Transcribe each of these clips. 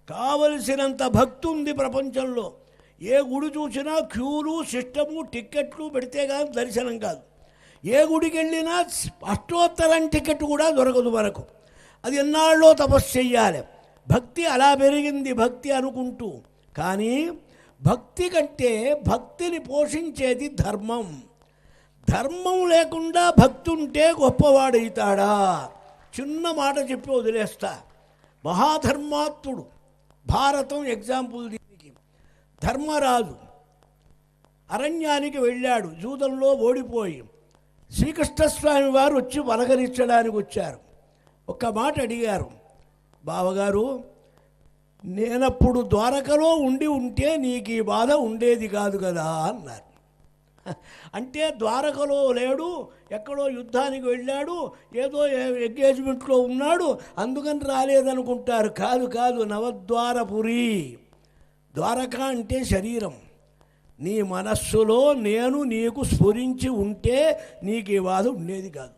కావలసినంత భక్తి ఉంది ప్రపంచంలో. ఏ గుడి చూసినా క్యూలు, సిస్టము, టిక్కెట్లు పెడితే కానీ దర్శనం కాదు. ఏ గుడికి వెళ్ళినా అష్టోత్తరం టికెట్ కూడా దొరకదు మనకు. అది ఎన్నాళ్ళో తపస్సు చెయ్యాలి. భక్తి అలా పెరిగింది భక్తి అనుకుంటూ. కానీ భక్తి కంటే భక్తిని పోషించేది ధర్మం. ధర్మం లేకుండా భక్తి ఉంటే గొప్పవాడవుతాడా? చిన్న మాట చెప్పి వదిలేస్తా. మహాధర్మాత్ముడు, భారతం ఎగ్జాంపుల్ దీనికి. ధర్మరాజు అరణ్యానికి వెళ్ళాడు, జూదంలో ఓడిపోయి. శ్రీకృష్ణస్వామి వారు వచ్చి పలకరించడానికి వచ్చారు. ఒక్క మాట అడిగారు, బావగారు నేనప్పుడు ద్వారకలో ఉంటే నీకు ఈ బాధ ఉండేది కాదు కదా అన్నారు. అంటే ద్వారకలో లేడు, ఎక్కడో యుద్ధానికి వెళ్ళాడు, ఏదో ఎంగేజ్మెంట్లో ఉన్నాడు, అందుకని రాలేదనుకుంటారు. కాదు కాదు, నవద్వారపురి. ద్వారక అంటే శరీరం. నీ మనస్సులో నేను నీకు స్ఫురించి ఉంటే నీకు ఈ బాధ ఉండేది కాదు.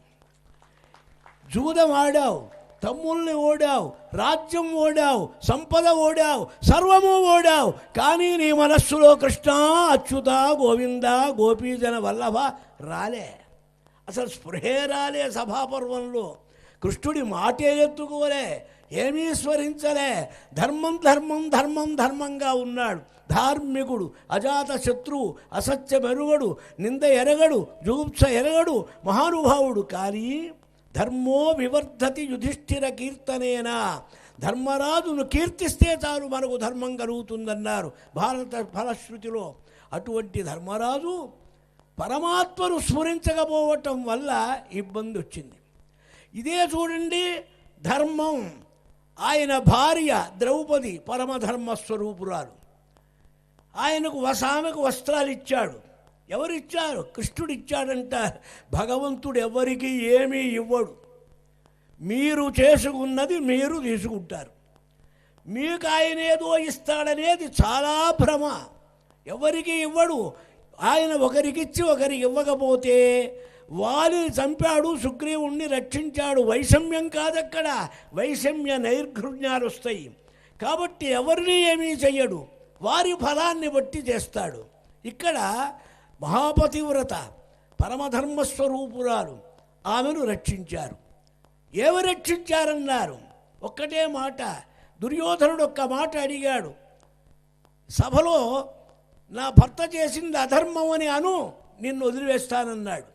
జూదం ఆడావు, తమ్ముల్ని ఓడావు, రాజ్యం ఓడావు, సంపద ఓడావు, సర్వము ఓడావు, కానీ నీ మనస్సులో కృష్ణ, అచ్యుత, గోవింద, గోపీజన వల్లభ రాలే. అసలు స్పృహే రాలే. సభాపర్వంలో కృష్ణుడి మాటే ఎత్తుకోలే, ఏమీ స్మరించలే. ధర్మం ధర్మం ధర్మం ధర్మంగా ఉన్నాడు. ధార్మికుడు, అజాత శత్రువు, అసత్యం ఎరుగడు, నింద ఎరగడు, జుగుప్స ఎరగడు, మహానుభావుడు. కానీ ధర్మో వివర్ధతి యుధిష్ఠిర కీర్తనేనా. ధర్మరాజును కీర్తిస్తే చాలు మనకు ధర్మం కలుగుతుందన్నారు భారత ఫలశ్రుతిలో. అటువంటి ధర్మరాజు పరమాత్మను స్మరించకపోవటం వల్ల ఇబ్బంది వచ్చింది. ఇదే చూడండి ధర్మం. ఆయన భార్య ద్రౌపది పరమధర్మస్వరూపురాలు. ఆయనకు ఆమెకు వస్త్రాలు ఇచ్చాడు. ఎవరిచ్చారు? కృష్ణుడు ఇచ్చాడంటారు. భగవంతుడు ఎవరికి ఏమీ ఇవ్వడు. మీరు చేసుకున్నది మీరు తీసుకుంటారు. మీకు ఆయన ఏదో ఇస్తాడనేది చాలా భ్రమ. ఎవరికి ఇవ్వడు. ఆయన ఒకరికిచ్చి ఒకరికి ఇవ్వకపోతే వారిని చంపాడు, సుగ్రీవుణ్ణి రక్షించాడు. వైషమ్యం కాదక్కడ, వైషమ్య నైర్ఘృణ్యాలు వస్తాయి. కాబట్టి ఎవరిని ఏమీ చెయ్యడు, వారి ఫలాన్ని బట్టి చేస్తాడు. ఇక్కడ మహాపతివ్రత పరమధర్మస్వరూపురాలు ఆమెను రక్షించారు. ఏమి రక్షించారన్నారు? ఒక్కటే మాట. దుర్యోధనుడు ఒక్క మాట అడిగాడు సభలో, నా భర్త చేసింది అధర్మం అని అను, నిన్ను వదిలివేస్తానన్నాడు.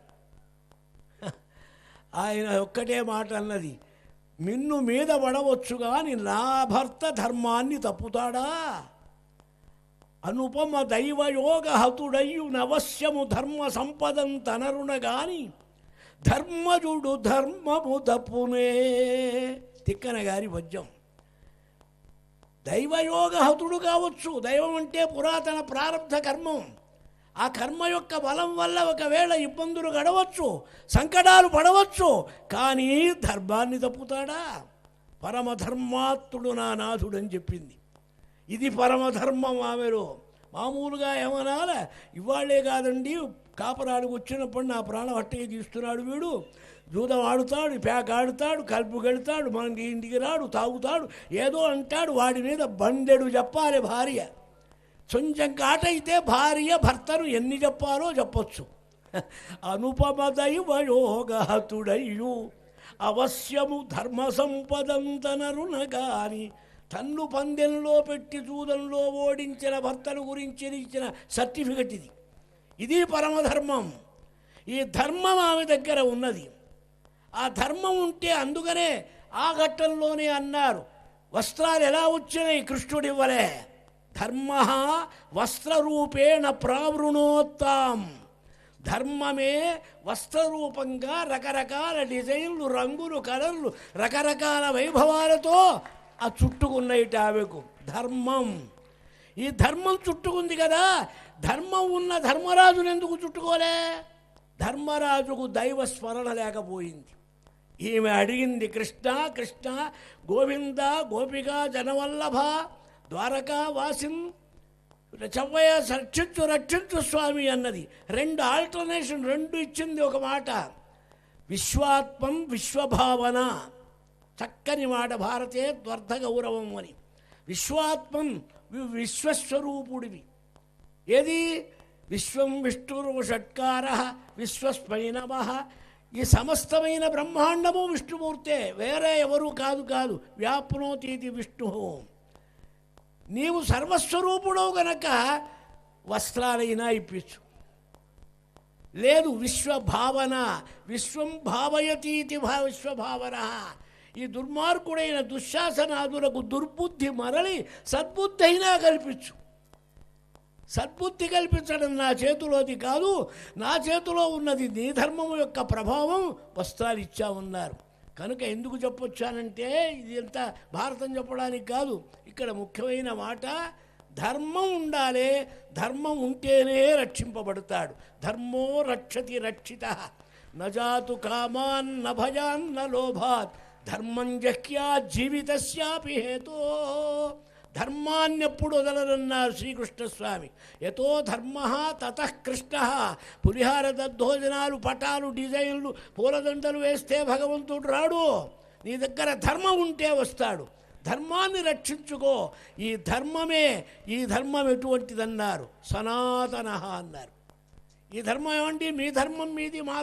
ఆయన ఒక్కటే మాట అన్నది, మిన్ను మీద పడవచ్చు కానీ నా భర్త ధర్మాన్ని తప్పుతాడా? అనుపమ దైవయోగ హతుడయ్యు నవశ్యము ధర్మ సంపదం తనరుణ గాని ధర్మజుడు ధర్మము తప్పునే. తిక్కన గారి పద్యం. దైవయోగ హతుడు కావచ్చు. దైవం అంటే పురాతన ప్రారంధ కర్మం. ఆ కర్మ యొక్క బలం వల్ల ఒకవేళ ఇబ్బందులు గడవచ్చు, సంకటాలు పడవచ్చు, కానీ ధర్మాన్ని తప్పుతాడా? పరమధర్మాత్ముడు నా నాథుడు అని చెప్పింది. ఇది పరమధర్మం ఆమెలో. మామూలుగా ఏమనాలా? ఇవాళ్లే కాదండి, కాపరాడికి వచ్చినప్పుడు నా ప్రాణం అట్టగే తీస్తున్నాడు వీడు, జూదం ఆడుతాడు, ప్యాక్ ఆడుతాడు, కలుపుకెళ్తాడు, మనకి ఇంటికి రాడు, తాగుతాడు, ఏదో అంటాడు. వాడి మీద బండెడు చెప్పాలి భార్య. కొంచెం కాటైతే భార్య భర్తను ఎన్ని చెప్పాలో చెప్పొచ్చు. అనుపమ దైవయోగహతుడయ్యు అవశ్యము ధర్మ సంపదంతనరున గాని. తన్ను పందెంలో పెట్టి జూదంలో ఓడించిన భర్తను గురించి ఇచ్చిన సర్టిఫికెట్ ఇది. ఇది పరమధర్మం. ఈ ధర్మం ఆమె దగ్గర ఉన్నది. ఆ ధర్మం ఉంటే, అందుకనే ఆ ఘట్టంలోనే అన్నారు, వస్త్రాలు ఎలా వచ్చినాయి? కృష్ణుడు ఇవ్వలే. ధర్మ వస్త్రరూపేణ ప్రావృణోత్తాం. ధర్మమే వస్త్రరూపంగా రకరకాల డిజైన్లు, రంగులు, కలర్లు, రకరకాల వైభవాలతో ఆ చుట్టుకున్నయిట ఆమెకు ధర్మం. ఈ ధర్మం చుట్టుకుంది కదా, ధర్మం ఉన్న ధర్మరాజును ఎందుకు చుట్టుకోలే? ధర్మరాజుకు దైవ స్మరణ లేకపోయింది. ఈమె అడిగింది, కృష్ణ కృష్ణ గోవింద గోపికా జనవల్లభ ద్వారకా వాసిన్ చవ్వయ రక్షించు రక్షించు స్వామి అన్నది. రెండు ఆల్టర్నేషన్, రెండు ఇచ్చింది. ఒక మాట విశ్వాత్మం విశ్వభావన, చక్కని మాట, భారతే త్వర్థ గౌరవం అని. విశ్వాత్మన్ విశ్వస్వరూపుడివి. ఏది విశ్వం విష్ణురు షట్కార విశ్వస్మై నమః. ఈ సమస్తమైన బ్రహ్మాండము విష్ణుమూర్తే, వేరే ఎవరు కాదు. వ్యాప్నోతీతి విష్ణు. నీవు సర్వస్వరూపుడవు గనక వస్త్రాలైనా ఇప్పించు. లేదు విశ్వభావన, విశ్వం భావయతీతి విశ్వభావన. ఈ దుర్మార్గుడైన దుశ్శాసనాదులకు దుర్బుద్ధి మరలి సద్బుద్ధి అయినా కల్పించు. సద్బుద్ధి కల్పించడం నా చేతిలోది కాదు, నా చేతిలో ఉన్నది నీ ధర్మము యొక్క ప్రభావం. వస్త్రాలు ఇచ్చామన్నారు కనుక ఎందుకు చెప్పొచ్చానంటే, ఇది ఎంత భారతం చెప్పడానికి కాదు, ఇక్కడ ముఖ్యమైన మాట ధర్మం ఉండాలి. ధర్మం ఉంటేనే రక్షింపబడతాడు. ధర్మో రక్షతి రక్షిత, నజాతు కామాన్ న భయాన్ న లోభాత్, ధర్మం జహ్యా జీవితస్యాపి హేతో. ధర్మాన్ని ఎప్పుడు వదలరన్నారు శ్రీకృష్ణస్వామి. యతో ధర్మ తతః కృష్ణ. పులిహార దద్దోజనాలు, పటాలు, డిజైన్లు, పూలదండలు వేస్తే భగవంతుడు రాడు. నీ దగ్గర ధర్మం ఉంటే వస్తాడు. ధర్మాన్ని రక్షించుకో. ఈ ధర్మం ఎటువంటిదన్నారు? సనాతన అన్నారు. ఈ ధర్మం ఏమండి? మీ ధర్మం మీది, మా